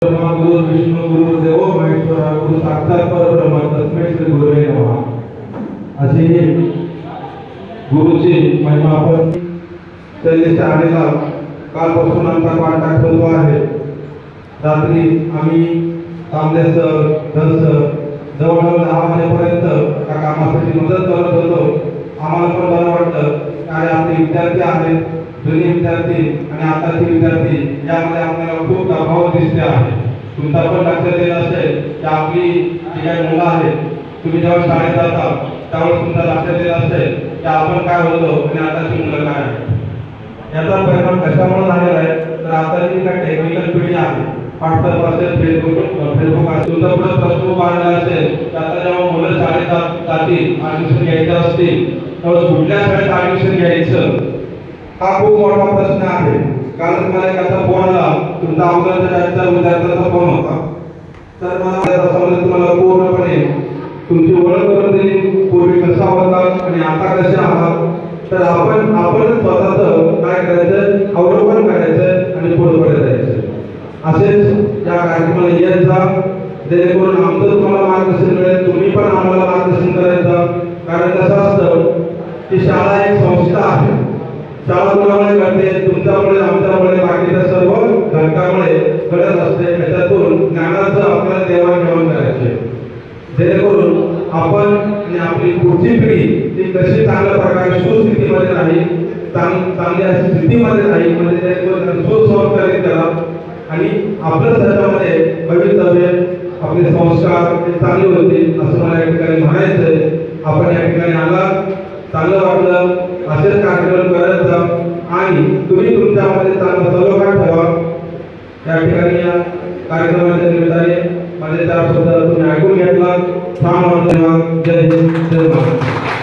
गुरु विष्णु गुरु देवो महेश्वरा गुरु साक्षात परब्रह्म तस्मै श्री गुरुवे नमः। अशी गुरुची महिमा आपण त्यांनी शाळेला कालपासून आमचा कॉन्टॅक्ट होतो आहे। रात्री आम्ही कामले सर जवळजवळ 10 वाजेपर्यंत त्या कामासाठी मदत करत होतो। आम्हाला पण बरं वाटतं कारण आपले विद्यार्थी आहेत, जुने विद्यार्थी आणि आताचे विद्यार्थी यामध्ये आपल्याला खूप तफावत दिसते आहे। तुमचा पण लक्षात येत असेल की आपली जी काही मुलं आहेत, तुम्ही जेव्हा शाळेत जाता त्यावेळेस तुमच्या लक्षात येत असेल की आपण काय होतो आणि आताची मुलं काय आहेत। याचा परिणाम कशामुळे झालेला आहे तर आताची काय टेक्निकल पिढी आहे, व्हॉट्सअप असेल, फेसबुक असेल, तुमचा पुढे प्रश्न पाहिला असेल की आता जेव्हा मुलं शाळेत जातील, ॲडमिशन घ्यायचं असतील तेव्हा कुठल्या शाळेत ॲडमिशन घ्यायचं हा खूप मोठा प्रश्न आहे। कारण मला एखादा फोन आला, तुमचा अगोदरच्या विद्यार्थ्याचा फोन होता, तर मला त्याच्यामध्ये तुम्हाला पूर्णपणे तुमची ओळख करून दिली, पूर्वी कसा होता आणि आता कसे आहात। तर आपण स्वतःचं काय करायचं, अवलोकन करायचं आणि पुढे जायचं। असेच या कार्यक्रमाला येत जा, जेणेकरून आमचं तुम्हाला मार्गदर्शन मिळेल, तुम्ही पण आम्हाला मार्गदर्शन करायचं। कारण कसं असतं की शाळा एक संस्था आहे, शाळा कोणामुळे घडते, तुमच्यामुळे, आमच्यामुळे, बाकीच्या सर्व घटकामुळे घडत असते। त्याच्यातून ज्ञानाचं आपल्याला देवाणघेवाण करायचे, जेणेकरून आपण आणि आपली पुढची पिढी ती कशी चांगल्या प्रकारे सुस्थितीमध्ये राहील, चांगल्या स्थितीमध्ये राहील, म्हणजे जेणेकरून सुसंस्कारित करा आणि आपल्या त्याच्यामध्ये भवितव्य आपले संस्कार हे चांगले होतील असं मला या ठिकाणी म्हणायचंय। आपण या ठिकाणी आला, चांगलं वाटलं, असेच कार्यक्रम करत जा आणि तुम्ही तुमच्यामध्ये चांगला सलोखा ठेवा। या ठिकाणी या कार्यक्रमाच्या निमित्ताने माझे 4 शब्द तुम्ही ऐकून घेतला। छान वाटलं। जय हिंद, जय महाराष्ट्र।